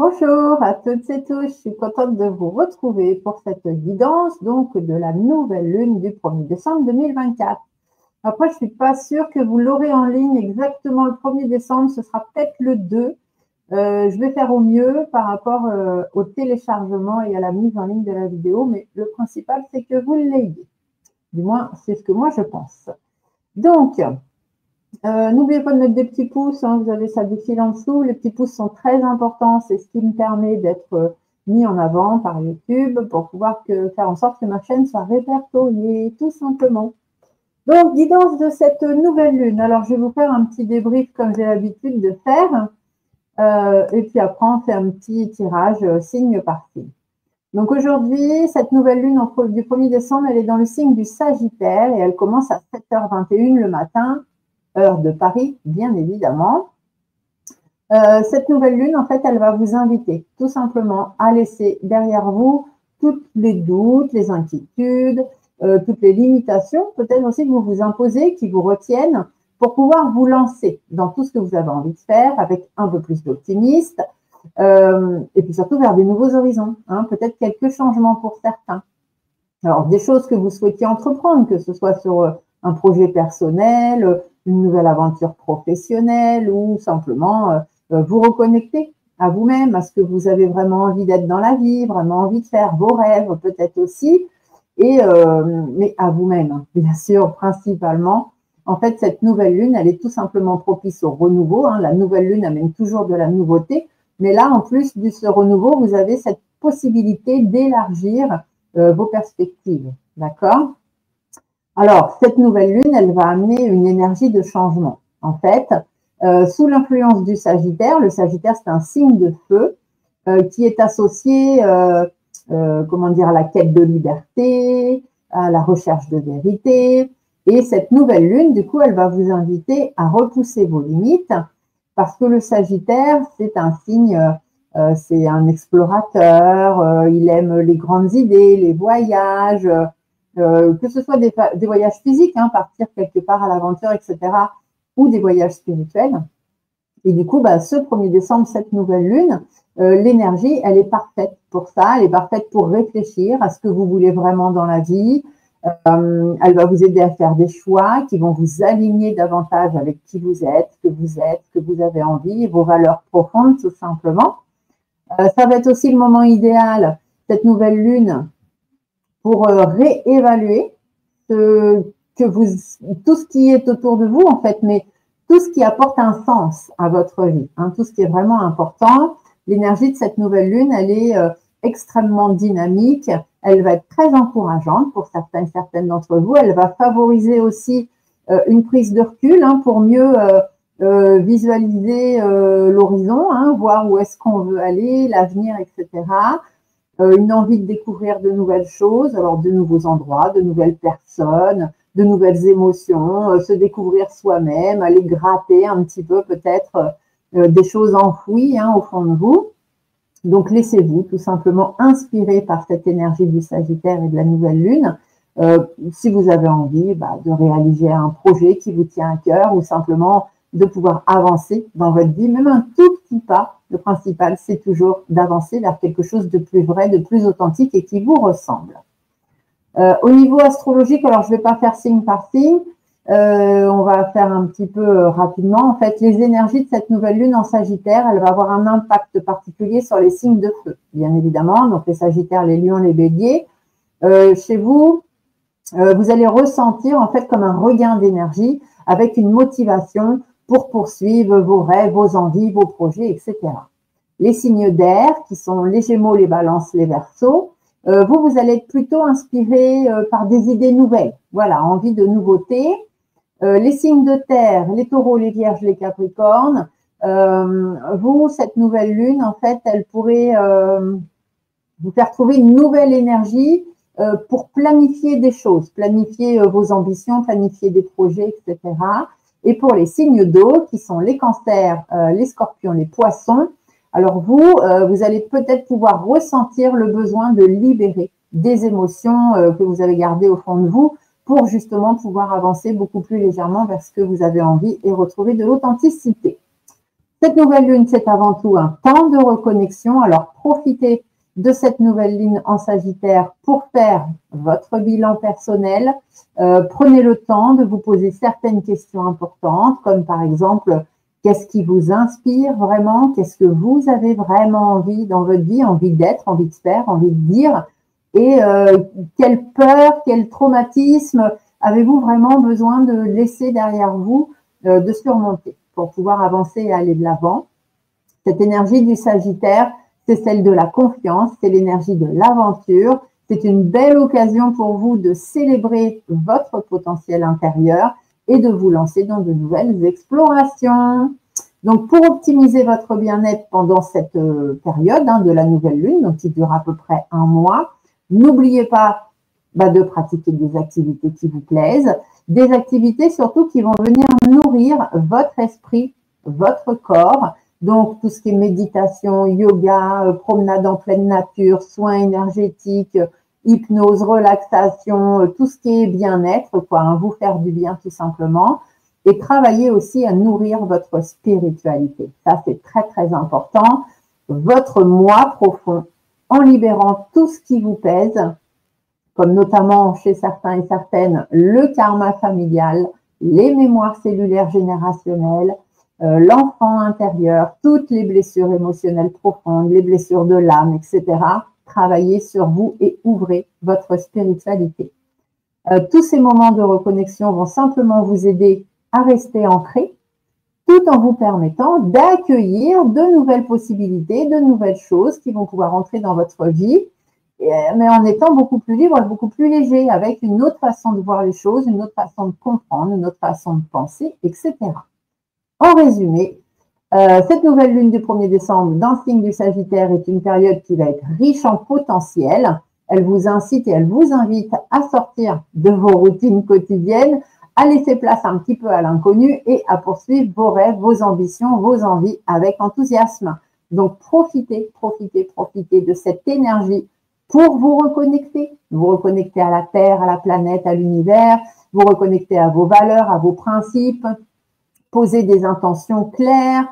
Bonjour à toutes et tous, je suis contente de vous retrouver pour cette guidance donc de la nouvelle lune du 1er décembre 2024. Après, je ne suis pas sûre que vous l'aurez en ligne exactement le 1er décembre, ce sera peut-être le 2. Je vais faire au mieux par rapport au téléchargement et à la mise en ligne de la vidéo, mais le principal, c'est que vous l'ayez. Du moins, c'est ce que moi, je pense. Donc, n'oubliez pas de mettre des petits pouces, hein, vous avez ça défile en dessous. Les petits pouces sont très importants, c'est ce qui me permet d'être mis en avant par YouTube pour pouvoir faire en sorte que ma chaîne soit répertoriée, tout simplement. Donc, guidance de cette nouvelle lune. Alors, je vais vous faire un petit débrief comme j'ai l'habitude de faire. Et puis après, on fait un petit tirage signe par signe. Donc aujourd'hui, cette nouvelle lune du 1er décembre, elle est dans le signe du Sagittaire et elle commence à 7h21 le matin, heure de Paris, bien évidemment. Cette nouvelle lune, en fait, elle va vous inviter tout simplement à laisser derrière vous tous les doutes, les inquiétudes, toutes les limitations, peut-être aussi que vous vous imposez, qui vous retiennent, pour pouvoir vous lancer dans tout ce que vous avez envie de faire avec un peu plus d'optimisme et puis surtout vers des nouveaux horizons, hein, peut-être quelques changements pour certains. Alors, des choses que vous souhaitiez entreprendre, que ce soit sur un projet personnel, une nouvelle aventure professionnelle ou simplement vous reconnecter à vous-même, à ce que vous avez vraiment envie d'être dans la vie, vraiment envie de faire, vos rêves peut-être aussi, mais à vous-même, bien sûr, principalement. En fait, cette nouvelle lune, elle est tout simplement propice au renouveau. Hein. La nouvelle lune amène toujours de la nouveauté. Mais là, en plus de ce renouveau, vous avez cette possibilité d'élargir vos perspectives. D'accord? Alors, cette nouvelle lune, elle va amener une énergie de changement. En fait, sous l'influence du Sagittaire, le Sagittaire, c'est un signe de feu qui est associé, comment dire, à la quête de liberté, à la recherche de vérité. Et cette nouvelle lune, du coup, elle va vous inviter à repousser vos limites parce que le Sagittaire, c'est un signe, c'est un explorateur, il aime les grandes idées, les voyages, que ce soit des voyages physiques, hein, partir quelque part à l'aventure, etc., ou des voyages spirituels. Et du coup, ce 1er décembre, cette nouvelle lune, l'énergie, elle est parfaite pour ça, elle est parfaite pour réfléchir à ce que vous voulez vraiment dans la vie. Elle va vous aider à faire des choix qui vont vous aligner davantage avec qui vous êtes, que vous avez envie, vos valeurs profondes tout simplement. Ça va être aussi le moment idéal, cette nouvelle lune, pour réévaluer tout ce qui est autour de vous en fait, mais tout ce qui apporte un sens à votre vie, hein, tout ce qui est vraiment important. L'énergie de cette nouvelle lune, elle est extrêmement dynamique. Elle va être très encourageante pour certains et certaines d'entre vous. Elle va favoriser aussi une prise de recul hein, pour mieux visualiser l'horizon, hein, voir où est-ce qu'on veut aller, l'avenir, etc. Une envie de découvrir de nouvelles choses, alors de nouveaux endroits, de nouvelles personnes, de nouvelles émotions, se découvrir soi-même, aller gratter un petit peu peut-être des choses enfouies hein, au fond de vous. Donc, laissez-vous tout simplement inspirer par cette énergie du Sagittaire et de la nouvelle lune. Si vous avez envie de réaliser un projet qui vous tient à cœur ou simplement de pouvoir avancer dans votre vie, même un tout petit pas, le principal, c'est toujours d'avancer vers quelque chose de plus vrai, de plus authentique et qui vous ressemble. Au niveau astrologique, alors je ne vais pas faire signe par signe, on va faire un petit peu rapidement. En fait, les énergies de cette nouvelle lune en Sagittaire, elle va avoir un impact particulier sur les signes de feu, bien évidemment. Donc les Sagittaires, les Lions, les Béliers. Chez vous, vous allez ressentir en fait comme un regain d'énergie avec une motivation pour poursuivre vos rêves, vos envies, vos projets, etc. Les signes d'air, qui sont les Gémeaux, les Balances, les Verseaux, vous allez être plutôt inspiré par des idées nouvelles. Voilà, envie de nouveautés. Les signes de terre, les Taureaux, les Vierges, les Capricornes, vous, cette nouvelle lune, en fait, elle pourrait vous faire trouver une nouvelle énergie pour planifier des choses, planifier vos ambitions, planifier des projets, etc. Et pour les signes d'eau, qui sont les Cancers, les Scorpions, les Poissons, alors vous, vous allez peut-être pouvoir ressentir le besoin de libérer des émotions que vous avez gardées au fond de vous pour justement pouvoir avancer beaucoup plus légèrement vers ce que vous avez envie et retrouver de l'authenticité. Cette nouvelle lune, c'est avant tout un temps de reconnexion. Alors, profitez de cette nouvelle lune en Sagittaire pour faire votre bilan personnel. Prenez le temps de vous poser certaines questions importantes, comme par exemple, qu'est-ce qui vous inspire vraiment? Qu'est-ce que vous avez vraiment envie dans votre vie, envie d'être, envie de faire, envie de dire? Et quelle peur, quel traumatisme avez-vous vraiment besoin de laisser derrière vous, de surmonter pour pouvoir avancer et aller de l'avant? Cette énergie du Sagittaire, c'est celle de la confiance, c'est l'énergie de l'aventure. C'est une belle occasion pour vous de célébrer votre potentiel intérieur et de vous lancer dans de nouvelles explorations. Donc, pour optimiser votre bien-être pendant cette période de la nouvelle lune, donc qui dure à peu près un mois, n'oubliez pas de pratiquer des activités qui vous plaisent, des activités surtout qui vont venir nourrir votre esprit, votre corps. Donc, tout ce qui est méditation, yoga, promenade en pleine nature, soins énergétiques, hypnose, relaxation, tout ce qui est bien-être, vous faire du bien tout simplement. Et travailler aussi à nourrir votre spiritualité. Ça, c'est très, très important. Votre moi profond, en libérant tout ce qui vous pèse, comme notamment chez certains et certaines, le karma familial, les mémoires cellulaires générationnelles, l'enfant intérieur, toutes les blessures émotionnelles profondes, les blessures de l'âme, etc. Travaillez sur vous et ouvrez votre spiritualité. Tous ces moments de reconnexion vont simplement vous aider à rester ancré, tout en vous permettant d'accueillir de nouvelles possibilités, de nouvelles choses qui vont pouvoir entrer dans votre vie, mais en étant beaucoup plus libre et beaucoup plus léger, avec une autre façon de voir les choses, une autre façon de comprendre, une autre façon de penser, etc. En résumé, cette nouvelle lune du 1er décembre dans le signe du Sagittaire est une période qui va être riche en potentiel. Elle vous incite et elle vous invite à sortir de vos routines quotidiennes, à laisser place un petit peu à l'inconnu et à poursuivre vos rêves, vos ambitions, vos envies avec enthousiasme. Donc, profitez de cette énergie pour vous reconnecter à la Terre, à la planète, à l'univers, vous reconnecter à vos valeurs, à vos principes, poser des intentions claires,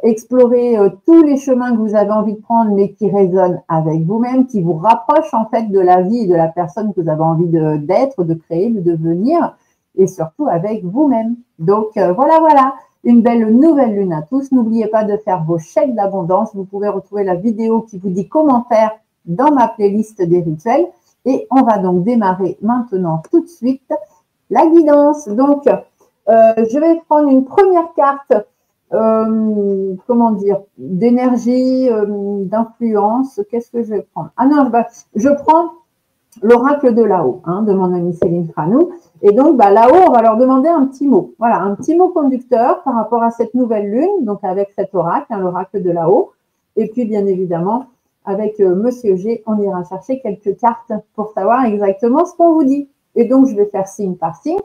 explorer tous les chemins que vous avez envie de prendre, mais qui résonnent avec vous-même, qui vous rapprochent en fait de la vie et de la personne que vous avez envie d'être, de créer, de devenir, et surtout avec vous-même. Donc voilà, une belle nouvelle lune à tous. N'oubliez pas de faire vos chèques d'abondance. Vous pouvez retrouver la vidéo qui vous dit comment faire dans ma playlist des rituels. Et on va donc démarrer maintenant tout de suite la guidance. Donc, je vais prendre une première carte, d'énergie, d'influence. Qu'est-ce que je vais prendre? Ah non, je prends l'oracle de là-haut, de mon amie Céline Franou. Et donc, là-haut, on va leur demander un petit mot. Voilà, un petit mot conducteur par rapport à cette nouvelle lune, donc avec cet oracle, l'oracle de là-haut. Et puis, bien évidemment, avec Monsieur G, on ira chercher quelques cartes pour savoir exactement ce qu'on vous dit. Et donc, je vais faire signe par signe.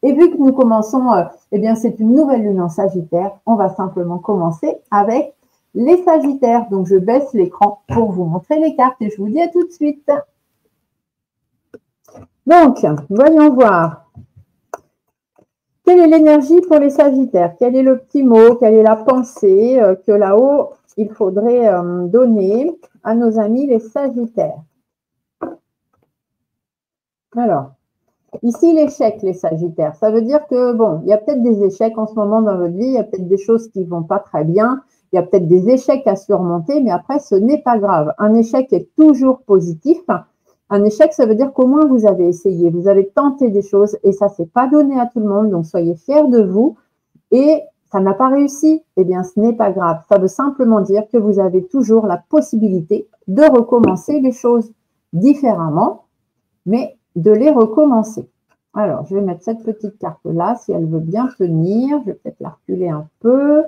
Et vu que nous commençons, c'est une nouvelle lune en Sagittaire, on va simplement commencer avec les Sagittaires. Donc, je baisse l'écran pour vous montrer les cartes et je vous dis à tout de suite. Donc, voyons voir. Quelle est l'énergie pour les Sagittaires? Quel est le petit mot? Quelle est la pensée que là-haut, il faudrait donner à nos amis les Sagittaires? Alors, ici, l'échec, les Sagittaires, ça veut dire que, bon, il y a peut-être des échecs en ce moment dans votre vie, il y a peut-être des choses qui ne vont pas très bien, il y a peut-être des échecs à surmonter, mais après, ce n'est pas grave. Un échec est toujours positif. Un échec, ça veut dire qu'au moins, vous avez essayé, vous avez tenté des choses et ça ne s'est pas donné à tout le monde, donc soyez fiers de vous. Et ça n'a pas réussi, eh bien, ce n'est pas grave. Ça veut simplement dire que vous avez toujours la possibilité de recommencer les choses différemment, mais de les recommencer. Alors, je vais mettre cette petite carte-là, si elle veut bien tenir. Je vais peut-être la reculer un peu.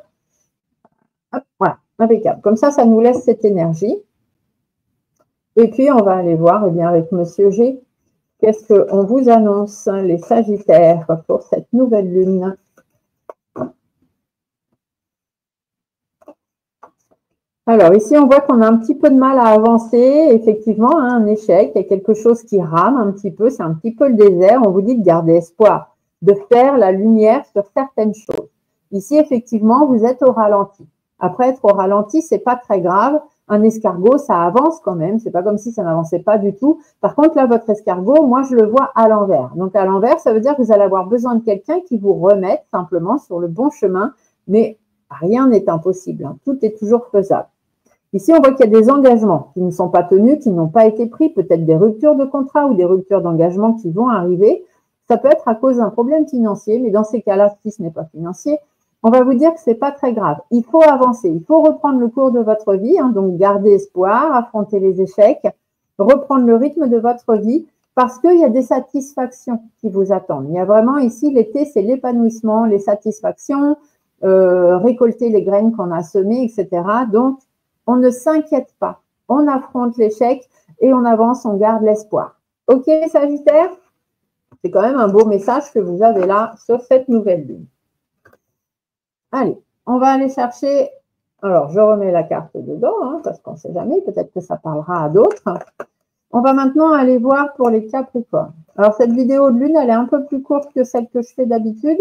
Hop, voilà, impeccable. Comme ça nous laisse cette énergie. Et puis, on va aller voir, eh bien, avec Monsieur G, qu'est-ce qu'on vous annonce, les Sagittaires, pour cette nouvelle lune. Alors, ici, on voit qu'on a un petit peu de mal à avancer. Effectivement, hein, un échec, il y a quelque chose qui rame un petit peu. C'est un petit peu le désert. On vous dit de garder espoir, de faire la lumière sur certaines choses. Ici, effectivement, vous êtes au ralenti. Après, être au ralenti, c'est pas très grave. Un escargot, ça avance quand même. C'est pas comme si ça n'avançait pas du tout. Par contre, là, votre escargot, moi, je le vois à l'envers. Donc, à l'envers, ça veut dire que vous allez avoir besoin de quelqu'un qui vous remette simplement sur le bon chemin. Mais rien n'est impossible, hein. Tout est toujours faisable. Ici, on voit qu'il y a des engagements qui ne sont pas tenus, qui n'ont pas été pris, peut-être des ruptures de contrat ou des ruptures d'engagement qui vont arriver. Ça peut être à cause d'un problème financier, mais dans ces cas-là, si ce n'est pas financier, on va vous dire que ce n'est pas très grave. Il faut avancer, il faut reprendre le cours de votre vie, hein, donc garder espoir, affronter les échecs, reprendre le rythme de votre vie, parce qu'il y a des satisfactions qui vous attendent. Il y a vraiment ici, l'été, c'est l'épanouissement, les satisfactions, récolter les graines qu'on a semées, etc. Donc, on ne s'inquiète pas, on affronte l'échec et on avance, on garde l'espoir. Ok, Sagittaire? C'est quand même un beau message que vous avez là sur cette nouvelle lune. Allez, on va aller chercher. Alors, je remets la carte dedans, hein, parce qu'on ne sait jamais, peut-être que ça parlera à d'autres. On va maintenant aller voir pour les Capricornes. Alors, cette vidéo de lune, elle est un peu plus courte que celle que je fais d'habitude.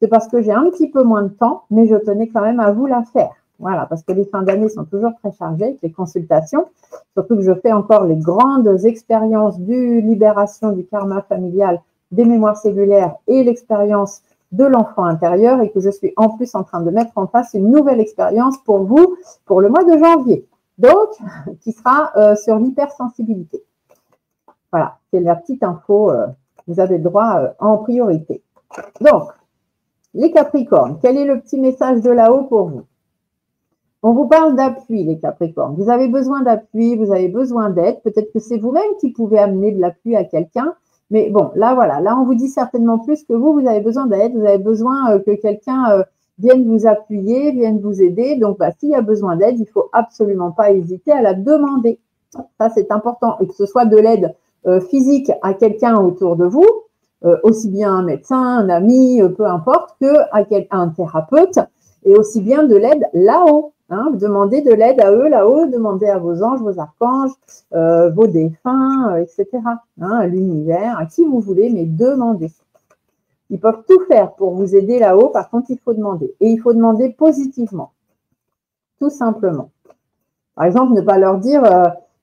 C'est parce que j'ai un petit peu moins de temps, mais je tenais quand même à vous la faire. Voilà, parce que les fins d'année sont toujours très chargées avec les consultations, surtout que je fais encore les grandes expériences du libération du karma familial, des mémoires cellulaires et l'expérience de l'enfant intérieur et que je suis en plus en train de mettre en place une nouvelle expérience pour vous pour le mois de janvier, donc qui sera sur l'hypersensibilité. Voilà, c'est la petite info, vous avez le droit en priorité. Donc, les Capricornes, quel est le petit message de là-haut pour vous? On vous parle d'appui, les Capricornes. Vous avez besoin d'appui, vous avez besoin d'aide. Peut-être que c'est vous-même qui pouvez amener de l'appui à quelqu'un. Mais bon, là, voilà. Là, on vous dit certainement plus que vous avez besoin d'aide. Vous avez besoin que quelqu'un vienne vous appuyer, vienne vous aider. Donc, s'il y a besoin d'aide, il ne faut absolument pas hésiter à la demander. Ça, c'est important. Et que ce soit de l'aide physique à quelqu'un autour de vous, aussi bien un médecin, un ami, peu importe, qu'un thérapeute, et aussi bien de l'aide là-haut. Hein, demandez de l'aide à eux là-haut, demandez à vos anges, vos archanges, vos défunts, etc. Hein, à l'univers, à qui vous voulez, mais demandez. Ils peuvent tout faire pour vous aider là-haut, par contre, il faut demander. Et il faut demander positivement, tout simplement. Par exemple, ne pas leur dire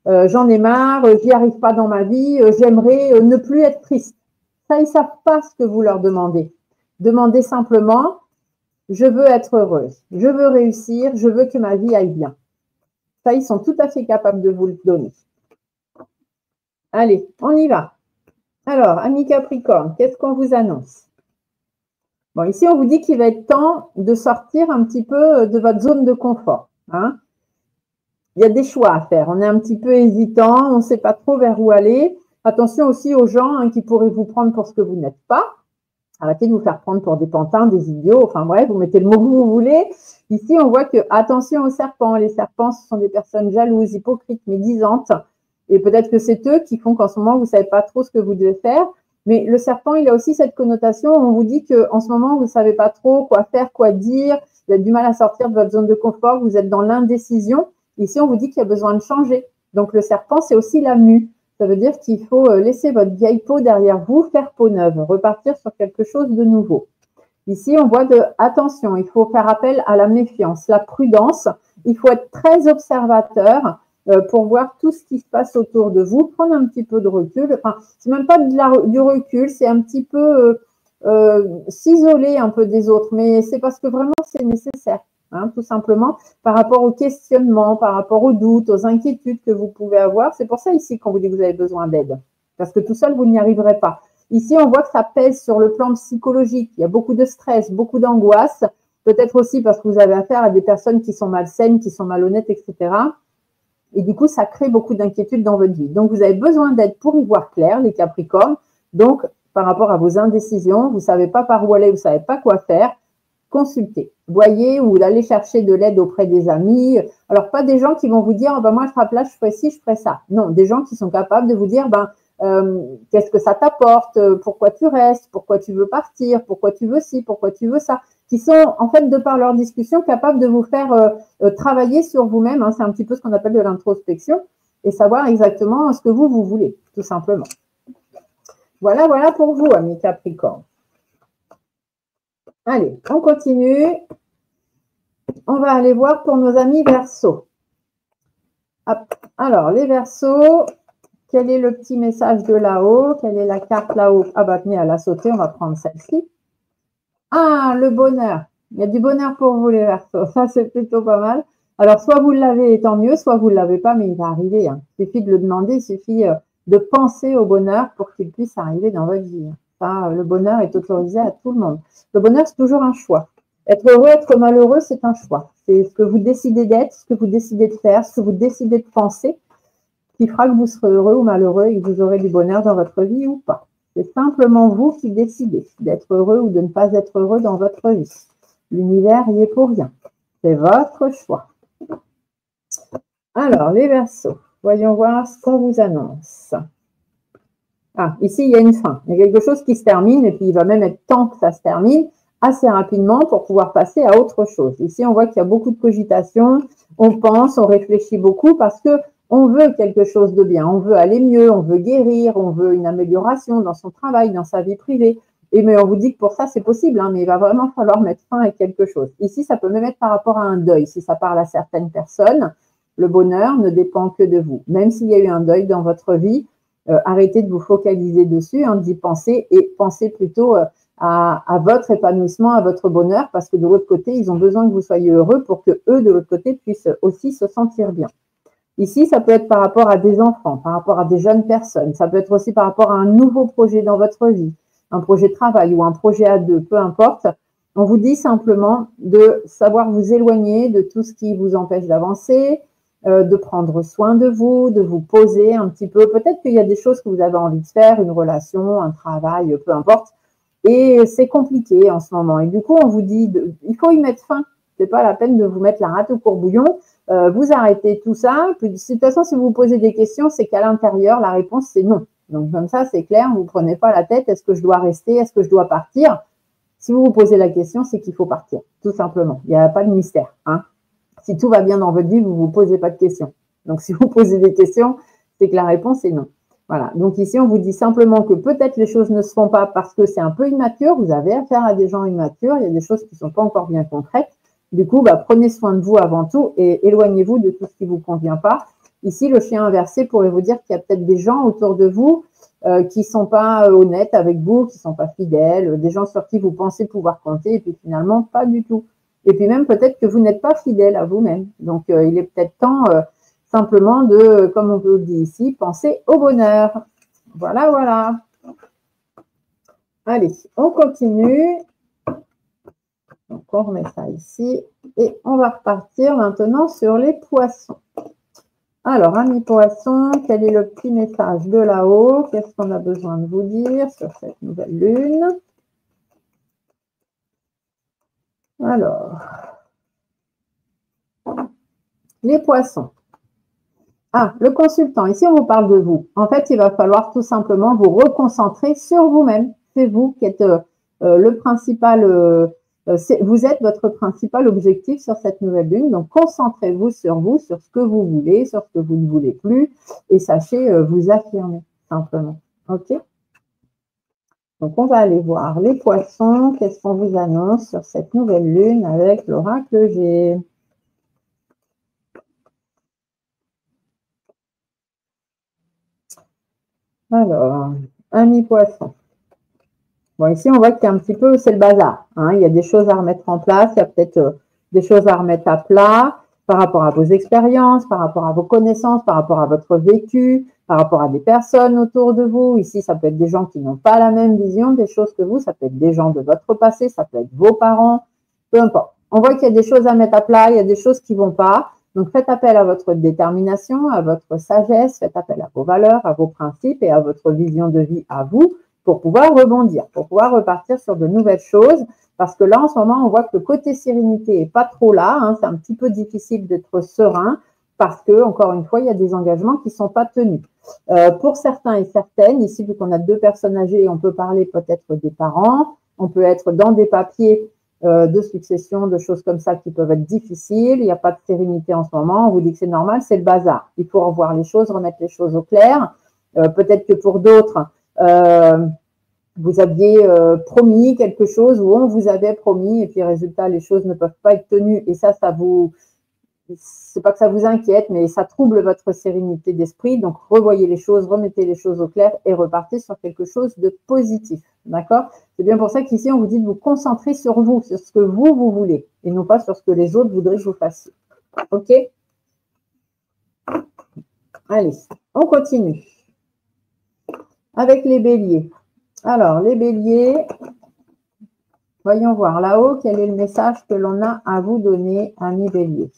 j'en ai marre, j'y arrive pas dans ma vie, j'aimerais ne plus être triste. Ça, ils ne savent pas ce que vous leur demandez. Demandez simplement je veux être heureuse, je veux réussir, je veux que ma vie aille bien. Ça, ils sont tout à fait capables de vous le donner. Allez, on y va. Alors, amis Capricorne, qu'est-ce qu'on vous annonce? Bon, ici, on vous dit qu'il va être temps de sortir un petit peu de votre zone de confort. Hein. Il y a des choix à faire. On est un petit peu hésitant, on ne sait pas trop vers où aller. Attention aussi aux gens qui pourraient vous prendre pour ce que vous n'êtes pas. Arrêtez de vous faire prendre pour des pantins, des idiots. Enfin bref, vous mettez le mot que vous voulez. Ici, on voit que, attention aux serpents. Les serpents, ce sont des personnes jalouses, hypocrites, médisantes. Et peut-être que c'est eux qui font qu'en ce moment, vous ne savez pas trop ce que vous devez faire. Mais le serpent, il a aussi cette connotation. On vous dit qu'en ce moment, vous ne savez pas trop quoi faire, quoi dire. Vous avez du mal à sortir de votre zone de confort. Vous êtes dans l'indécision. Ici, on vous dit qu'il y a besoin de changer. Donc, le serpent, c'est aussi la mue. Ça veut dire qu'il faut laisser votre vieille peau derrière vous, faire peau neuve, repartir sur quelque chose de nouveau. Ici, on voit attention, il faut faire appel à la méfiance, la prudence. Il faut être très observateur pour voir tout ce qui se passe autour de vous, prendre un petit peu de recul. Enfin, c'est même pas du recul, c'est un petit peu s'isoler un peu des autres, mais c'est parce que vraiment c'est nécessaire, hein, tout simplement, par rapport aux questionnements, par rapport aux doutes, aux inquiétudes que vous pouvez avoir. C'est pour ça ici qu'on vous dit que vous avez besoin d'aide, parce que tout seul, vous n'y arriverez pas. Ici, on voit que ça pèse sur le plan psychologique. Il y a beaucoup de stress, beaucoup d'angoisse, peut-être aussi parce que vous avez affaire à des personnes qui sont malsaines, qui sont malhonnêtes, etc. Et du coup, ça crée beaucoup d'inquiétudes dans votre vie. Donc, vous avez besoin d'aide pour y voir clair, les Capricornes. Donc, par rapport à vos indécisions, vous ne savez pas par où aller, vous ne savez pas quoi faire, consultez. Voyez, ou allez chercher de l'aide auprès des amis. Alors, pas des gens qui vont vous dire, oh, ben, moi, je serai là, je ferai ci, je ferai ça. Non, des gens qui sont capables de vous dire, ben, qu'est-ce que ça t'apporte, pourquoi tu restes, pourquoi tu veux partir, pourquoi tu veux ci, pourquoi tu veux ça, qui sont en fait de par leur discussion capables de vous faire travailler sur vous-même, hein, c'est un petit peu ce qu'on appelle de l'introspection, et savoir exactement ce que vous voulez, tout simplement. Voilà, voilà pour vous, amis Capricorne. Allez, on continue. On va aller voir pour nos amis Verseaux. Alors, les Verseaux, quel est le petit message de là-haut? Quelle est la carte là-haut? Ah bah tenez, elle a sauté, on va prendre celle-ci. Ah, le bonheur. Il y a du bonheur pour vous, les Verseaux. Ça, c'est plutôt pas mal. Alors, soit vous l'avez, tant mieux, soit vous ne l'avez pas, mais il va arriver. Hein. Il suffit de le demander, il suffit de penser au bonheur pour qu'il puisse arriver dans votre vie. Ça, le bonheur est autorisé à tout le monde. Le bonheur, c'est toujours un choix. Être heureux, être malheureux, c'est un choix. C'est ce que vous décidez d'être, ce que vous décidez de faire, ce que vous décidez de penser, qui fera que vous serez heureux ou malheureux et que vous aurez du bonheur dans votre vie ou pas. C'est simplement vous qui décidez d'être heureux ou de ne pas être heureux dans votre vie. L'univers y est pour rien. C'est votre choix. Alors, les Verseaux, voyons voir ce qu'on vous annonce. Ah, ici, il y a une fin. Il y a quelque chose qui se termine et puis il va même être temps que ça se termine assez rapidement pour pouvoir passer à autre chose. Ici, on voit qu'il y a beaucoup de cogitation. On pense, on réfléchit beaucoup parce que on veut quelque chose de bien. On veut aller mieux, on veut guérir, on veut une amélioration dans son travail, dans sa vie privée. Et mais on vous dit que pour ça, c'est possible, hein, mais il va vraiment falloir mettre fin à quelque chose. Ici, ça peut même être par rapport à un deuil. Si ça parle à certaines personnes, le bonheur ne dépend que de vous. Même s'il y a eu un deuil dans votre vie, arrêtez de vous focaliser dessus, hein, d'y penser et pensez plutôt à votre épanouissement, à votre bonheur, parce que de l'autre côté, ils ont besoin que vous soyez heureux pour que eux, de l'autre côté, puissent aussi se sentir bien. Ici, ça peut être par rapport à des enfants, par rapport à des jeunes personnes. Ça peut être aussi par rapport à un nouveau projet dans votre vie, un projet de travail ou un projet à deux, peu importe. On vous dit simplement de savoir vous éloigner de tout ce qui vous empêche d'avancer, de prendre soin de vous poser un petit peu. Peut-être qu'il y a des choses que vous avez envie de faire, une relation, un travail, peu importe. Et c'est compliqué en ce moment. Et du coup, on vous dit, il faut y mettre fin. C'est pas la peine de vous mettre la rate au courbouillon. Vous arrêtez tout ça. Puis, de toute façon, si vous vous posez des questions, c'est qu'à l'intérieur, la réponse, c'est non. Donc, comme ça, c'est clair. Vous ne prenez pas la tête. Est-ce que je dois rester? Est-ce que je dois partir? Si vous vous posez la question, c'est qu'il faut partir. Tout simplement. Il n'y a pas de mystère. Hein. Si tout va bien dans votre vie, vous ne vous posez pas de questions. Donc, si vous posez des questions, c'est que la réponse est non. Voilà. Donc, ici, on vous dit simplement que peut-être les choses ne se font pas parce que c'est un peu immature. Vous avez affaire à des gens immatures. Il y a des choses qui ne sont pas encore bien concrètes. Du coup, prenez soin de vous avant tout et éloignez-vous de tout ce qui ne vous convient pas. Ici, le chien inversé pourrait vous dire qu'il y a peut-être des gens autour de vous qui ne sont pas honnêtes avec vous, qui ne sont pas fidèles, des gens sur qui vous pensez pouvoir compter et puis finalement, pas du tout. Et puis même peut-être que vous n'êtes pas fidèle à vous-même. Donc, il est peut-être temps simplement de, comme on vous le dit ici, penser au bonheur. Voilà, voilà. Allez, on continue. Donc, on remet ça ici. Et on va repartir maintenant sur les poissons. Alors, amis poissons, quel est le petit message de là-haut? Qu'est-ce qu'on a besoin de vous dire sur cette nouvelle lune? Alors, les poissons. Ah, le consultant. Ici, on vous parle de vous. En fait, il va falloir tout simplement vous reconcentrer sur vous-même. C'est vous qui êtes le principal... vous êtes votre principal objectif sur cette nouvelle lune. Donc, concentrez-vous, sur ce que vous voulez, sur ce que vous ne voulez plus. Et sachez vous affirmer, simplement. OK? Donc, on va aller voir les poissons. Qu'est-ce qu'on vous annonce sur cette nouvelle lune avec l'oracle G? Alors, ami poisson. Bon, ici, on voit qu'il y a un petit peu, c'est le bazar. Hein. Il y a des choses à remettre en place, il y a peut-être des choses à remettre à plat par rapport à vos expériences, par rapport à vos connaissances, par rapport à votre vécu, par rapport à des personnes autour de vous. Ici, ça peut être des gens qui n'ont pas la même vision des choses que vous, ça peut être des gens de votre passé, ça peut être vos parents, peu importe. On voit qu'il y a des choses à mettre à plat, il y a des choses qui ne vont pas. Donc, faites appel à votre détermination, à votre sagesse, faites appel à vos valeurs, à vos principes et à votre vision de vie à vous pour pouvoir rebondir, pour pouvoir repartir sur de nouvelles choses. Parce que là, en ce moment, on voit que le côté sérénité n'est pas trop là. Hein, c'est un petit peu difficile d'être serein parce que, encore une fois, il y a des engagements qui ne sont pas tenus. Pour certains et certaines, ici, vu qu'on a 2 personnes âgées, on peut parler peut-être des parents, on peut être dans des papiers de succession, de choses comme ça qui peuvent être difficiles. Il n'y a pas de sérénité en ce moment. On vous dit que c'est normal, c'est le bazar. Il faut revoir les choses, remettre les choses au clair. Peut-être que pour d'autres, vous aviez promis quelque chose ou on vous avait promis et puis résultat, les choses ne peuvent pas être tenues. Et ça vous... C'est pas que ça vous inquiète, mais ça trouble votre sérénité d'esprit. Donc, revoyez les choses, remettez les choses au clair et repartez sur quelque chose de positif. D'accord? C'est bien pour ça qu'ici, on vous dit de vous concentrer sur vous, sur ce que vous voulez et non pas sur ce que les autres voudraient que vous fassiez. OK? Allez, on continue. Avec les béliers. Alors, les béliers, voyons voir là-haut quel est le message que l'on a à vous donner, amis béliers.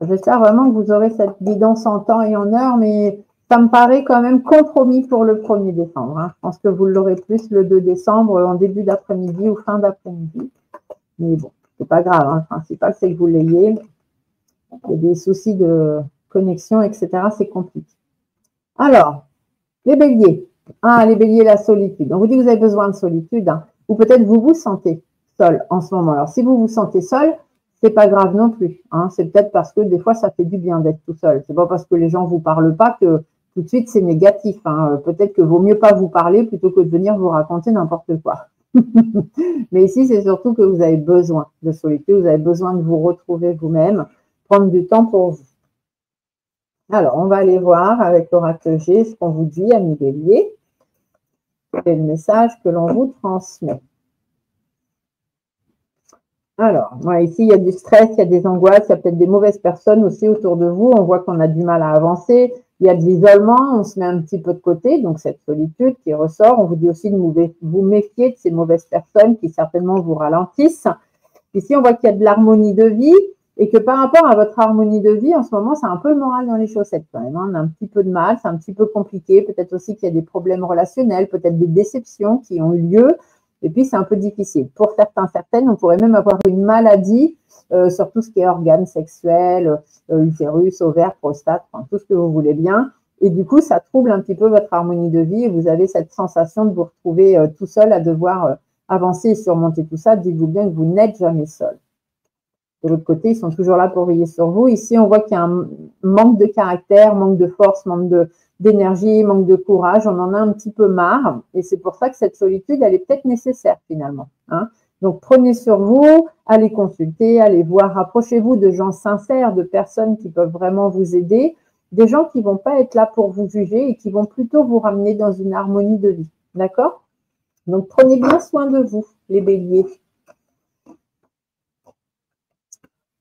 J'espère vraiment que vous aurez cette guidance en temps et en heure, mais ça me paraît quand même compromis pour le 1er décembre. Hein. Je pense que vous l'aurez plus le 2 décembre, en début d'après-midi ou fin d'après-midi. Mais bon, c'est pas grave. Hein. Le principal, c'est que vous l'ayez. Il y a des soucis de connexion, etc. C'est compliqué. Alors, les béliers. Ah, les béliers, la solitude. On vous dit que vous avez besoin de solitude. Hein. Ou peut-être vous vous sentez seul en ce moment. Alors, si vous vous sentez seul, c'est pas grave non plus. Hein. C'est peut-être parce que des fois, ça fait du bien d'être tout seul. C'est pas parce que les gens vous parlent pas que tout de suite, c'est négatif. Hein. Peut-être que vaut mieux pas vous parler plutôt que de venir vous raconter n'importe quoi. Mais ici, c'est surtout que vous avez besoin de solitude. Vous avez besoin de vous retrouver vous-même, prendre du temps pour vous. Alors, on va aller voir avec l'oracle G ce qu'on vous dit, amis béliers. C'est le message que l'on vous transmet. Alors, ouais, ici, il y a du stress, il y a des angoisses, il y a peut-être des mauvaises personnes aussi autour de vous. On voit qu'on a du mal à avancer. Il y a de l'isolement, on se met un petit peu de côté. Donc, cette solitude qui ressort, on vous dit aussi de vous méfier de ces mauvaises personnes qui certainement vous ralentissent. Ici, on voit qu'il y a de l'harmonie de vie et que par rapport à votre harmonie de vie, en ce moment, c'est un peu le moral dans les chaussettes quand même. Hein. On a un petit peu de mal, c'est un petit peu compliqué. Peut-être aussi qu'il y a des problèmes relationnels, peut-être des déceptions qui ont eu lieu. Et puis, c'est un peu difficile. Pour certains, certaines, on pourrait même avoir une maladie sur tout ce qui est organes sexuels, utérus, ovaires, prostate, enfin, tout ce que vous voulez bien. Et du coup, ça trouble un petit peu votre harmonie de vie et vous avez cette sensation de vous retrouver tout seul à devoir avancer et surmonter tout ça. Dites-vous bien que vous n'êtes jamais seul. De l'autre côté, ils sont toujours là pour veiller sur vous. Ici, on voit qu'il y a un manque de caractère, manque de force, manque d'énergie, manque de courage. On en a un petit peu marre. Et c'est pour ça que cette solitude, elle est peut-être nécessaire finalement. Hein. Donc, prenez sur vous, allez consulter, allez voir, rapprochez-vous de gens sincères, de personnes qui peuvent vraiment vous aider, des gens qui ne vont pas être là pour vous juger et qui vont plutôt vous ramener dans une harmonie de vie. D'accord? Donc, prenez bien soin de vous, les béliers.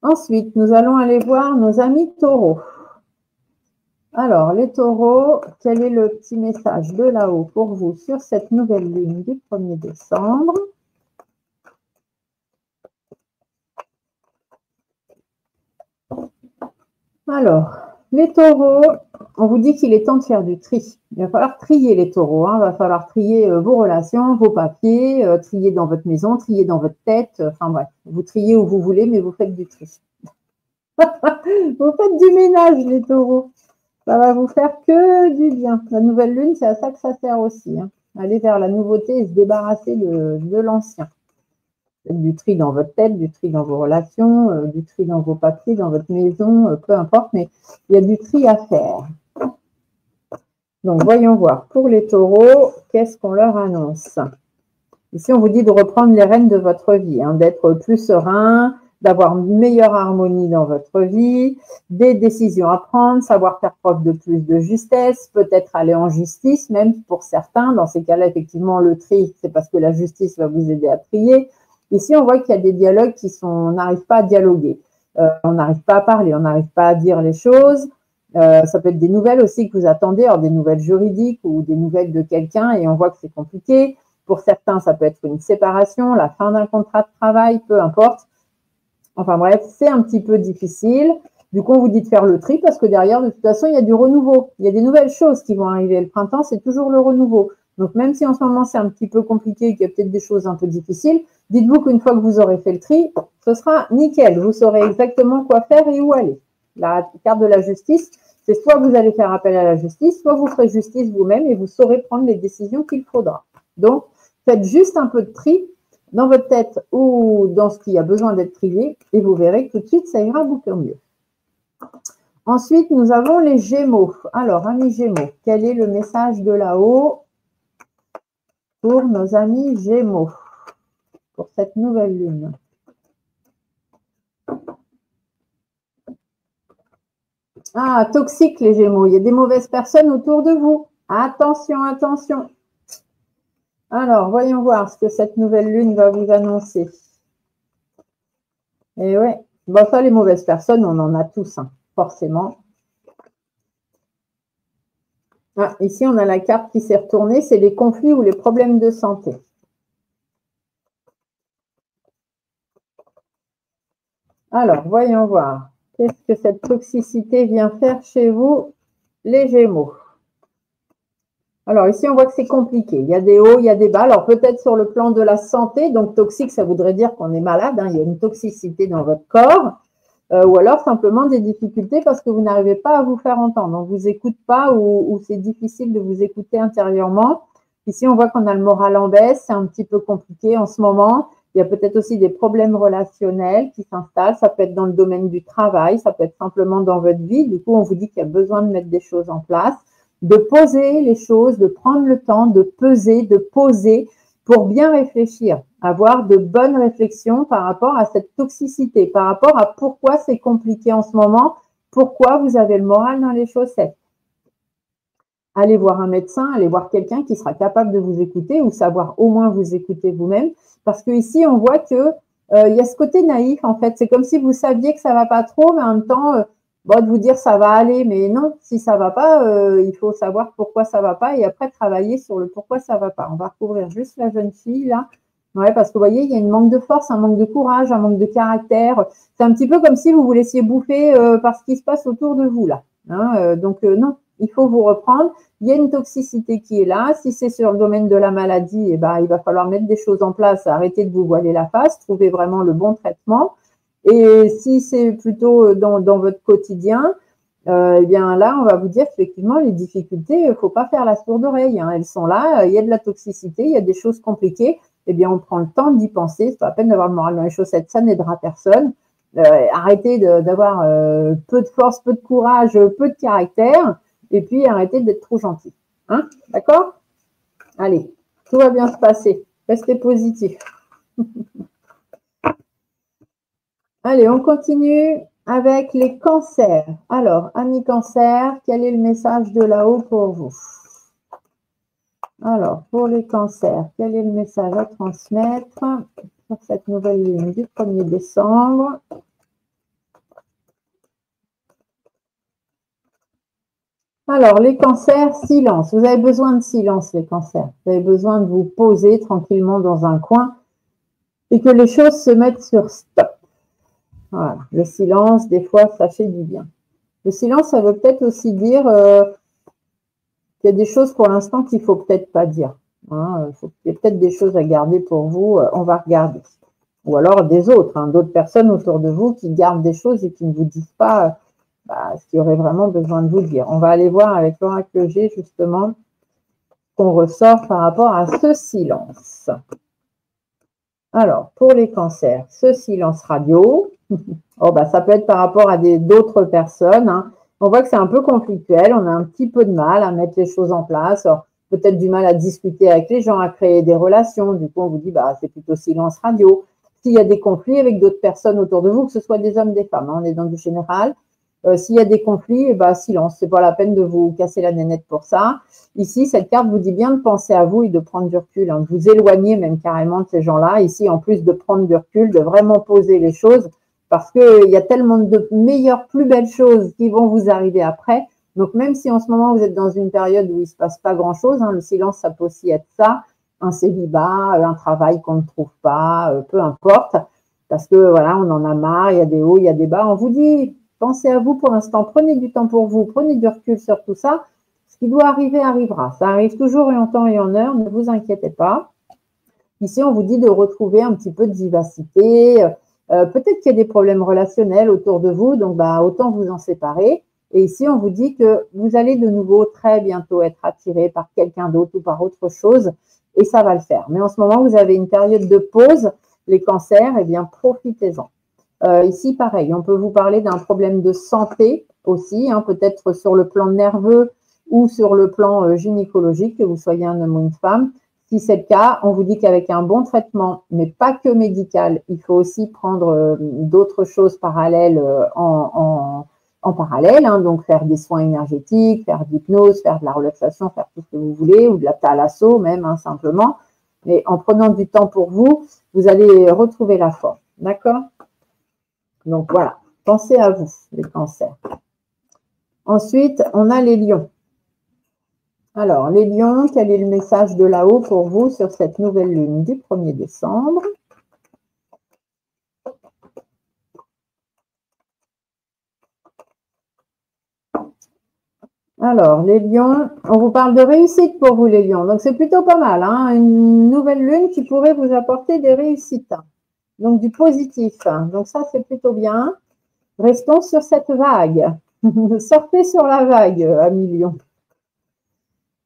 Ensuite, nous allons aller voir nos amis taureaux. Alors, les taureaux, quel est le petit message de là-haut pour vous sur cette nouvelle lune du 1er décembre? Alors, les taureaux, on vous dit qu'il est temps de faire du tri. Il va falloir trier les taureaux. Hein. Il va falloir trier vos relations, vos papiers, trier dans votre maison, trier dans votre tête. Enfin bref, vous triez où vous voulez, mais vous faites du tri. Vous faites du ménage, les taureaux. Ça va vous faire que du bien. La nouvelle lune, c'est à ça que ça sert aussi. Hein. Aller vers la nouveauté et se débarrasser de l'ancien. Du tri dans votre tête, du tri dans vos relations, du tri dans vos papiers, dans votre maison, peu importe, mais il y a du tri à faire. Donc, voyons voir. Pour les taureaux, qu'est-ce qu'on leur annonce? Ici, on vous dit de reprendre les rênes de votre vie, hein, d'être plus serein, d'avoir une meilleure harmonie dans votre vie, des décisions à prendre, savoir faire preuve de plus de justesse, peut-être aller en justice, même pour certains. Dans ces cas-là, effectivement, le tri, c'est parce que la justice va vous aider à trier. Ici, on voit qu'il y a des dialogues on n'arrive pas à dialoguer. On n'arrive pas à parler, on n'arrive pas à dire les choses. Ça peut être des nouvelles aussi que vous attendez, alors des nouvelles juridiques ou des nouvelles de quelqu'un et on voit que c'est compliqué. Pour certains, ça peut être une séparation, la fin d'un contrat de travail, peu importe. Enfin bref, c'est un petit peu difficile. Du coup, on vous dit de faire le tri parce que derrière, de toute façon, il y a du renouveau. Il y a des nouvelles choses qui vont arriver. Le printemps, c'est toujours le renouveau. Donc, même si en ce moment, c'est un petit peu compliqué et qu'il y a peut-être des choses un peu difficiles, dites-vous qu'une fois que vous aurez fait le tri, ce sera nickel. Vous saurez exactement quoi faire et où aller. La carte de la justice, c'est soit vous allez faire appel à la justice, soit vous ferez justice vous-même et vous saurez prendre les décisions qu'il faudra. Donc, faites juste un peu de tri dans votre tête ou dans ce qui a besoin d'être trié et vous verrez que tout de suite, ça ira beaucoup mieux. Ensuite, nous avons les Gémeaux. Alors, amis Gémeaux, quel est le message de là-haut pour nos amis Gémeaux pour cette nouvelle lune? Ah, toxique les Gémeaux, il y a des mauvaises personnes autour de vous. Attention, attention. Alors, voyons voir ce que cette nouvelle lune va vous annoncer. Et ouais, bon, ça, les mauvaises personnes, on en a tous, hein, forcément. Ah, ici, on a la carte qui s'est retournée, c'est les conflits ou les problèmes de santé. Alors, voyons voir. Qu'est-ce que cette toxicité vient faire chez vous, les Gémeaux? Alors, ici, on voit que c'est compliqué. Il y a des hauts, il y a des bas. Alors, peut-être sur le plan de la santé. Donc, toxique, ça voudrait dire qu'on est malade. Hein, il y a une toxicité dans votre corps. Ou alors, simplement des difficultés parce que vous n'arrivez pas à vous faire entendre. On ne vous écoute pas ou c'est difficile de vous écouter intérieurement. Ici, on voit qu'on a le moral en baisse. C'est un petit peu compliqué en ce moment. Il y a peut-être aussi des problèmes relationnels qui s'installent. Ça peut être dans le domaine du travail. Ça peut être simplement dans votre vie. Du coup, on vous dit qu'il y a besoin de mettre des choses en place, de poser les choses, de prendre le temps, de peser, de poser pour bien réfléchir, avoir de bonnes réflexions par rapport à cette toxicité, par rapport à pourquoi c'est compliqué en ce moment, pourquoi vous avez le moral dans les chaussettes. Allez voir un médecin, allez voir quelqu'un qui sera capable de vous écouter ou savoir au moins vous écouter vous-même. Parce que ici, on voit que il y a ce côté naïf, en fait. C'est comme si vous saviez que ça ne va pas trop, mais en même temps, bon, de vous dire ça va aller. Mais non, si ça ne va pas, il faut savoir pourquoi ça ne va pas et après travailler sur le pourquoi ça ne va pas. On va recouvrir juste la jeune fille, là. Ouais, parce que vous voyez, il y a un manque de force, un manque de courage, un manque de caractère. C'est un petit peu comme si vous vous laissiez bouffer par ce qui se passe autour de vous, là. Hein, donc, non, il faut vous reprendre. Il y a une toxicité qui est là. Si c'est sur le domaine de la maladie, eh ben, il va falloir mettre des choses en place, arrêter de vous voiler la face, trouver vraiment le bon traitement. Et si c'est plutôt dans votre quotidien, eh bien là, on va vous dire qu'effectivement, les difficultés, il ne faut pas faire la sourde oreille. Hein. Elles sont là, il y a de la toxicité, il y a des choses compliquées. Eh bien, on prend le temps d'y penser. C'est pas la peine d'avoir le moral dans les chaussettes, ça n'aidera personne. Arrêtez d'avoir peu de force, peu de courage, peu de caractère. Et puis, arrêtez d'être trop gentil. Hein? D'accord? Allez, tout va bien se passer. Restez positif. Allez, on continue avec les cancers. Alors, amis cancers, quel est le message de là-haut pour vous? Alors, pour les cancers, quel est le message à transmettre pour cette nouvelle lune du 1er décembre? Alors, les cancers, silence. Vous avez besoin de silence, les cancers. Vous avez besoin de vous poser tranquillement dans un coin et que les choses se mettent sur stop. Voilà. Le silence, des fois, ça fait du bien. Le silence, ça veut peut-être aussi dire qu'il y a des choses pour l'instant qu'il ne faut peut-être pas dire. Hein. Il y a peut-être des choses à garder pour vous. On va regarder. Ou alors des autres, hein, d'autres personnes autour de vous qui gardent des choses et qui ne vous disent pas ce qu'il y aurait vraiment besoin de vous dire. On va aller voir avec l'oracle G, justement, qu'on ressort par rapport à ce silence. Alors, pour les cancers, ce silence radio, oh, ça peut être par rapport à d'autres personnes. Hein. On voit que c'est un peu conflictuel, on a un petit peu de mal à mettre les choses en place, peut-être du mal à discuter avec les gens, à créer des relations. Du coup, on vous dit, c'est plutôt silence radio. S'il y a des conflits avec d'autres personnes autour de vous, que ce soit des hommes, des femmes, hein, on est dans du général. S'il y a des conflits, eh ben, silence, c'est pas la peine de vous casser la nénette pour ça. Ici, cette carte vous dit bien de penser à vous et de prendre du recul, hein, de vous éloigner même carrément de ces gens-là. Ici, en plus de prendre du recul, de vraiment poser les choses, parce qu'il y a tellement de meilleures, plus belles choses qui vont vous arriver après. Donc, même si en ce moment, vous êtes dans une période où il ne se passe pas grand-chose, hein, le silence, ça peut aussi être ça, un célibat, un travail qu'on ne trouve pas, peu importe, parce que voilà, on en a marre, il y a des hauts, il y a des bas. On vous dit, pensez à vous pour l'instant, prenez du temps pour vous, prenez du recul sur tout ça. Ce qui doit arriver arrivera. Ça arrive toujours et en temps et en heure, ne vous inquiétez pas. Ici, on vous dit de retrouver un petit peu de vivacité. Peut-être qu'il y a des problèmes relationnels autour de vous, donc bah, autant vous en séparer. Et ici, on vous dit que vous allez de nouveau très bientôt être attiré par quelqu'un d'autre ou par autre chose et ça va le faire. Mais en ce moment, vous avez une période de pause. Les cancers, eh bien, profitez-en. Ici, pareil, on peut vous parler d'un problème de santé aussi, hein, peut-être sur le plan nerveux ou sur le plan gynécologique, que vous soyez un homme ou une femme. Si c'est le cas, on vous dit qu'avec un bon traitement, mais pas que médical, il faut aussi prendre d'autres choses parallèles en parallèle, hein, donc faire des soins énergétiques, faire de l'hypnose, faire de la relaxation, faire tout ce que vous voulez, ou de la thalasso même, hein, simplement. Mais en prenant du temps pour vous, vous allez retrouver la forme. D'accord? Donc voilà, pensez à vous, les cancers. Ensuite, on a les lions. Alors, les lions, quel est le message de là-haut pour vous sur cette nouvelle lune du 1er décembre? Alors, les lions, on vous parle de réussite pour vous, les lions. Donc, c'est plutôt pas mal, hein, une nouvelle lune qui pourrait vous apporter des réussites. Donc, du positif. Donc, ça, c'est plutôt bien. Restons sur cette vague. Sortez sur la vague, amis lions.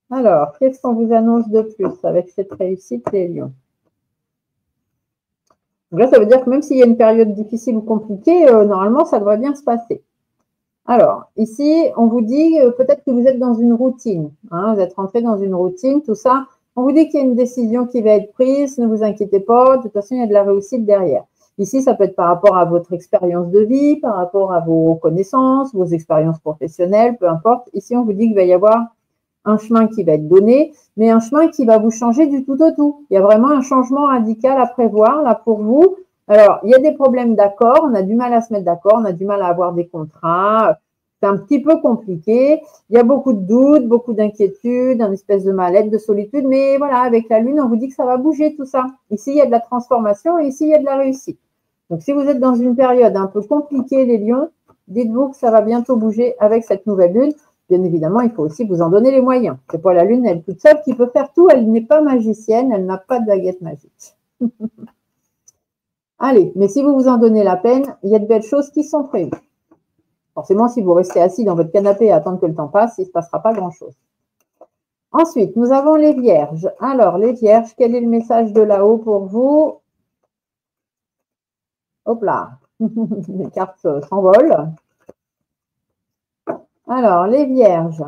Alors, qu'est-ce qu'on vous annonce de plus avec cette réussite, les lions? Donc là, ça veut dire que même s'il y a une période difficile ou compliquée, normalement, ça devrait bien se passer. Alors, ici, on vous dit peut-être que vous êtes dans une routine. Hein, vous êtes rentré dans une routine, tout ça. On vous dit qu'il y a une décision qui va être prise. Ne vous inquiétez pas. De toute façon, il y a de la réussite derrière. Ici, ça peut être par rapport à votre expérience de vie, par rapport à vos connaissances, vos expériences professionnelles, peu importe. Ici, on vous dit qu'il va y avoir un chemin qui va être donné, mais un chemin qui va vous changer du tout au tout. Il y a vraiment un changement radical à prévoir là pour vous. Alors, il y a des problèmes d'accord, on a du mal à se mettre d'accord, on a du mal à avoir des contrats, c'est un petit peu compliqué. Il y a beaucoup de doutes, beaucoup d'inquiétudes, un espèce de mal-être, de solitude, mais voilà, avec la Lune, on vous dit que ça va bouger tout ça. Ici, il y a de la transformation et ici, il y a de la réussite. Donc, si vous êtes dans une période un peu compliquée, les lions, dites-vous que ça va bientôt bouger avec cette nouvelle Lune. Bien évidemment, il faut aussi vous en donner les moyens. C'est pas la Lune, elle toute seule qui peut faire tout. Elle n'est pas magicienne, elle n'a pas de baguette magique. Allez, mais si vous vous en donnez la peine, il y a de belles choses qui sont prévues. Forcément, si vous restez assis dans votre canapé et attendre que le temps passe, il ne se passera pas grand-chose. Ensuite, nous avons les vierges. Alors, les vierges, quel est le message de là-haut pour vous? Hop là, les cartes s'envolent. Alors, les vierges.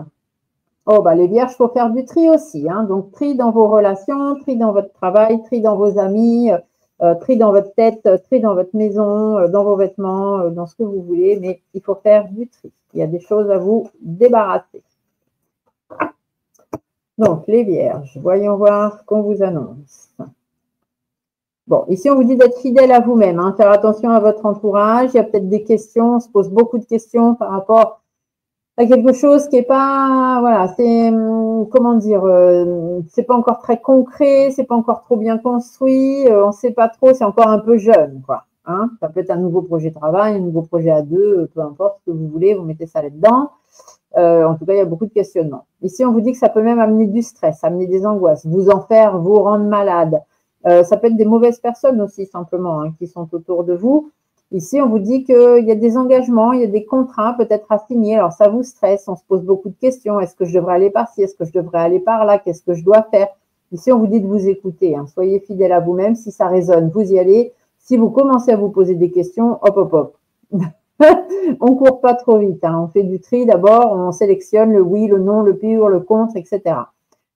Oh, bah, les vierges, il faut faire du tri aussi. Hein. Donc, tri dans vos relations, tri dans votre travail, tri dans vos amis, tri dans votre tête, tri dans votre maison, dans vos vêtements, dans ce que vous voulez. Mais il faut faire du tri. Il y a des choses à vous débarrasser. Donc, les vierges, voyons voir ce qu'on vous annonce. Bon, ici, on vous dit d'être fidèle à vous-même. Hein. Faire attention à votre entourage. Il y a peut-être des questions. On se pose beaucoup de questions par rapport à quelque chose qui est pas, voilà, c'est, comment dire, c'est pas encore très concret, c'est pas encore trop bien construit, on sait pas trop, c'est encore un peu jeune, quoi. Hein, ça peut être un nouveau projet de travail, un nouveau projet à deux, peu importe ce que vous voulez, vous mettez ça là-dedans. En tout cas, il y a beaucoup de questionnements. Ici, on vous dit que ça peut même amener du stress, amener des angoisses, vous en faire, vous rendre malade. Ça peut être des mauvaises personnes aussi, simplement, hein, qui sont autour de vous. Ici, on vous dit qu'il y a des engagements, il y a des contrats peut-être à signer. Alors, ça vous stresse, on se pose beaucoup de questions. Est-ce que je devrais aller par-ci? Est-ce que je devrais aller par-là? Qu'est-ce que je dois faire? Ici, on vous dit de vous écouter. Hein. Soyez fidèle à vous-même. Si ça résonne, vous y allez. Si vous commencez à vous poser des questions, hop, hop, hop. On ne court pas trop vite. Hein. On fait du tri d'abord, on sélectionne le oui, le non, le pur, le contre, etc.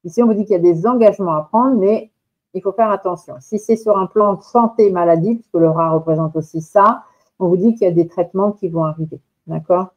Ici, on vous dit qu'il y a des engagements à prendre, mais il faut faire attention. Si c'est sur un plan de santé, maladie, puisque le rat représente aussi ça, on vous dit qu'il y a des traitements qui vont arriver. D'accord?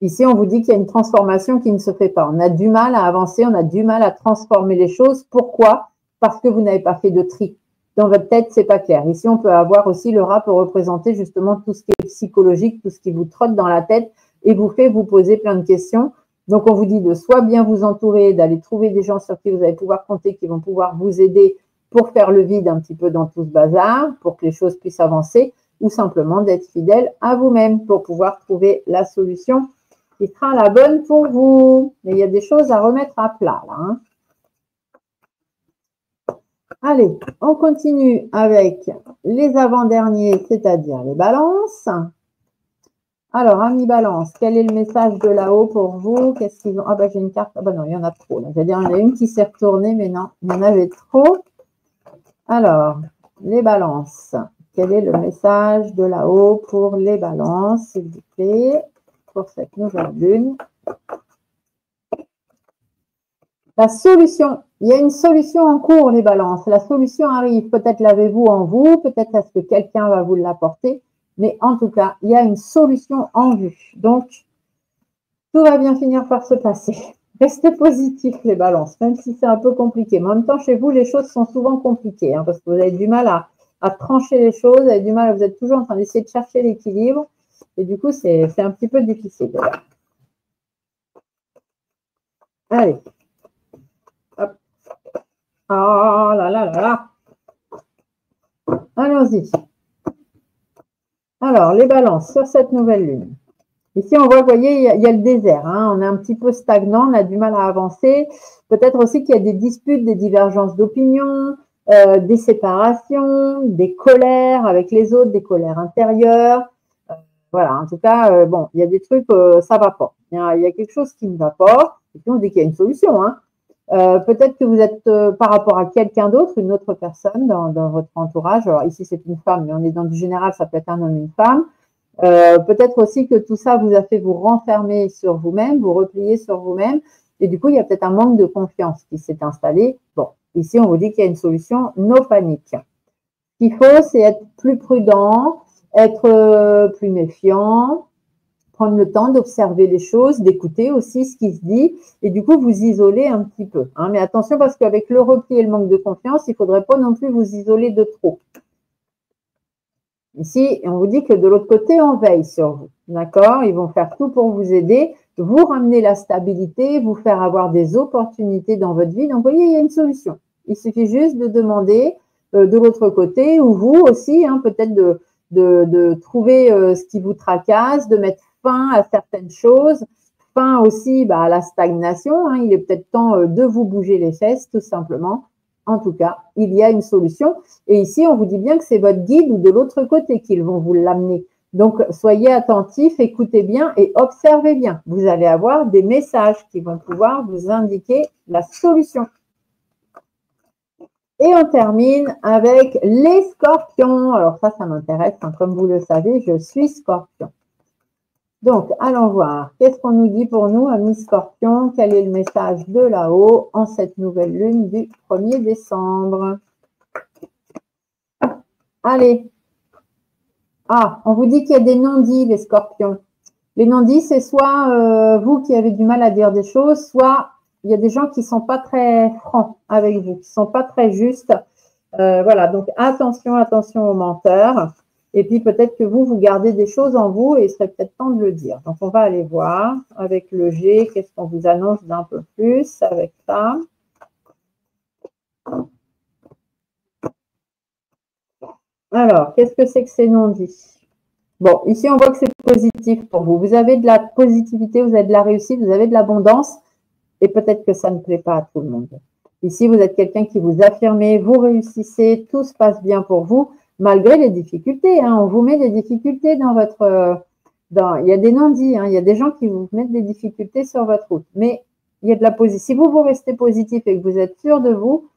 Ici, on vous dit qu'il y a une transformation qui ne se fait pas. On a du mal à avancer, on a du mal à transformer les choses. Pourquoi? Parce que vous n'avez pas fait de tri. Dans votre tête, c'est pas clair. Ici, on peut avoir aussi, le rat peut représenter justement tout ce qui est psychologique, tout ce qui vous trotte dans la tête et vous fait vous poser plein de questions. Donc, on vous dit de soit bien vous entourer, d'aller trouver des gens sur qui vous allez pouvoir compter, qui vont pouvoir vous aider pour faire le vide un petit peu dans tout ce bazar, pour que les choses puissent avancer, ou simplement d'être fidèle à vous-même pour pouvoir trouver la solution qui sera la bonne pour vous. Mais il y a des choses à remettre à plat, là. Hein. Allez, on continue avec les avant-derniers, c'est-à-dire les balances. Alors, amis balance, quel est le message de là-haut pour vous? Qu'est-ce qu'ils ont? Ah, bah, j'ai une carte. Ah, bah non, il y en a trop. Là. J'allais dire, il y en a une qui s'est retournée, mais non, il y en avait trop. Alors, les balances. Quel est le message de là-haut pour les balances, s'il vous plaît, pour cette nouvelle lune? La solution. Il y a une solution en cours, les balances. La solution arrive. Peut-être l'avez-vous en vous, peut-être est-ce que quelqu'un va vous l'apporter. Mais en tout cas, il y a une solution en vue. Donc, tout va bien finir par se passer. Restez positifs, les balances, même si c'est un peu compliqué. Mais en même temps, chez vous, les choses sont souvent compliquées, hein, parce que vous avez du mal à trancher les choses, vous avez du mal, vous êtes toujours en train d'essayer de chercher l'équilibre. Et du coup, c'est un petit peu difficile. D'ailleurs. Allez. Hop. Oh là là là là. Allons-y. Alors, les balances sur cette nouvelle lune. Ici, on voit, vous voyez, il y a le désert. Hein, on est un petit peu stagnant, on a du mal à avancer. Peut-être aussi qu'il y a des disputes, des divergences d'opinion, des séparations, des colères avec les autres, des colères intérieures. Voilà, en tout cas, bon, il y a des trucs, ça ne va pas. Il y a quelque chose qui ne va pas. Et puis, on dit qu'il y a une solution. Hein. Peut-être que vous êtes par rapport à quelqu'un d'autre, une autre personne dans votre entourage. Alors ici, c'est une femme, mais on est dans du général, ça peut être un homme, une femme. Peut-être aussi que tout ça vous a fait vous renfermer sur vous-même, vous replier sur vous-même. Et du coup, il y a peut-être un manque de confiance qui s'est installé. Bon, ici, on vous dit qu'il y a une solution, no panique. Ce qu'il faut, c'est être plus prudent, être plus méfiant, prendre le temps d'observer les choses, d'écouter aussi ce qui se dit et du coup, vous isoler un petit peu. Hein. Mais attention parce qu'avec le repli et le manque de confiance, il ne faudrait pas non plus vous isoler de trop. Ici, on vous dit que de l'autre côté, on veille sur vous. D'accord? Ils vont faire tout pour vous aider, vous ramener la stabilité, vous faire avoir des opportunités dans votre vie. Donc, vous voyez, il y a une solution. Il suffit juste de demander de l'autre côté ou vous aussi, hein, peut-être de trouver ce qui vous tracasse, de mettre fin à certaines choses, fin aussi à la stagnation. Hein. Il est peut-être temps de vous bouger les fesses, tout simplement. En tout cas, il y a une solution. Et ici, on vous dit bien que c'est votre guide ou de l'autre côté qu'ils vont vous l'amener. Donc, soyez attentifs, écoutez bien et observez bien. Vous allez avoir des messages qui vont pouvoir vous indiquer la solution. Et on termine avec les scorpions. Alors ça m'intéresse. Hein. Comme vous le savez, je suis scorpion. Donc, allons voir. Qu'est-ce qu'on nous dit pour nous, amis scorpions? Quel est le message de là-haut en cette nouvelle lune du 1er décembre? Allez. Ah, on vous dit qu'il y a des non-dits, les scorpions. Les non-dits, c'est soit vous qui avez du mal à dire des choses, soit il y a des gens qui ne sont pas très francs avec vous, qui ne sont pas très justes. Voilà, donc attention, attention aux menteurs. Et puis peut-être que vous gardez des choses en vous et il serait peut-être temps de le dire. Donc on va aller voir avec le G, qu'est-ce qu'on vous annonce d'un peu plus avec ça. Alors, qu'est-ce que c'est que ces non-dits? Bon, ici on voit que c'est positif pour vous. Vous avez de la positivité, vous avez de la réussite, vous avez de l'abondance et peut-être que ça ne plaît pas à tout le monde. Ici, vous êtes quelqu'un qui vous affirmez, vous réussissez, tout se passe bien pour vous. Malgré les difficultés, hein, on vous met des difficultés dans votre… il y a des non-dits, hein, il y a des gens qui vous mettent des difficultés sur votre route. Mais il y a de la position. Si vous restez positif et que vous êtes sûr de vous,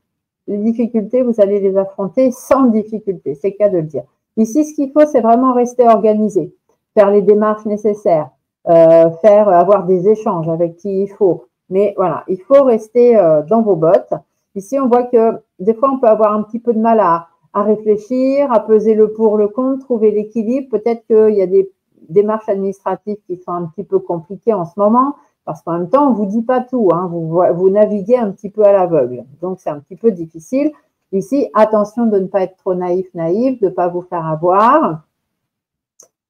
les difficultés, vous allez les affronter sans difficulté. C'est le cas de le dire. Ici, ce qu'il faut, c'est vraiment rester organisé, faire les démarches nécessaires, avoir des échanges avec qui il faut. Mais voilà, il faut rester dans vos bottes Ici, on voit que des fois, on peut avoir un petit peu de mal à réfléchir, à peser le pour, le contre, trouver l'équilibre. Peut-être qu'il y a des démarches administratives qui sont un petit peu compliquées en ce moment, parce qu'en même temps, on ne vous dit pas tout, hein, vous naviguez un petit peu à l'aveugle. Donc, c'est un petit peu difficile. Ici, attention de ne pas être trop naïf, de ne pas vous faire avoir.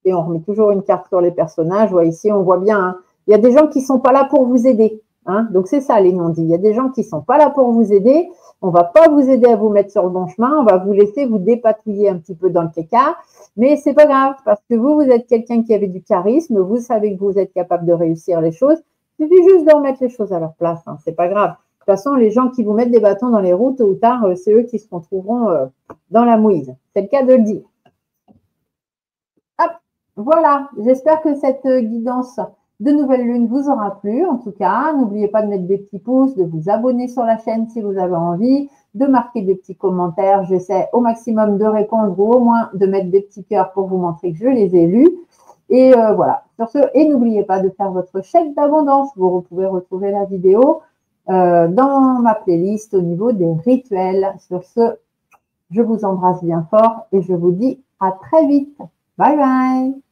Et on remet toujours une carte sur les personnages. Ouais, ici, on voit bien, hein, il y a des gens qui ne sont pas là pour vous aider. Hein, donc, c'est ça les non-dits. Il y a des gens qui ne sont pas là pour vous aider. On ne va pas vous aider à vous mettre sur le bon chemin. On va vous laisser vous dépatouiller un petit peu dans le caca. Mais ce n'est pas grave parce que vous êtes quelqu'un qui avait du charisme. Vous savez que vous êtes capable de réussir les choses. Il suffit juste de remettre les choses à leur place. Hein, ce n'est pas grave. De toute façon, les gens qui vous mettent des bâtons dans les roues, tôt ou tard, c'est eux qui se retrouveront dans la mouise. C'est le cas de le dire. Hop, voilà, j'espère que cette guidance de nouvelle lune vous aura plu. En tout cas, n'oubliez pas de mettre des petits pouces, de vous abonner sur la chaîne si vous avez envie, de marquer des petits commentaires. J'essaie au maximum de répondre ou au moins de mettre des petits cœurs pour vous montrer que je les ai lus. Et voilà, sur ce, et n'oubliez pas de faire votre chèque d'abondance. Vous pouvez retrouver la vidéo dans ma playlist au niveau des rituels. Sur ce, je vous embrasse bien fort et je vous dis à très vite. Bye bye.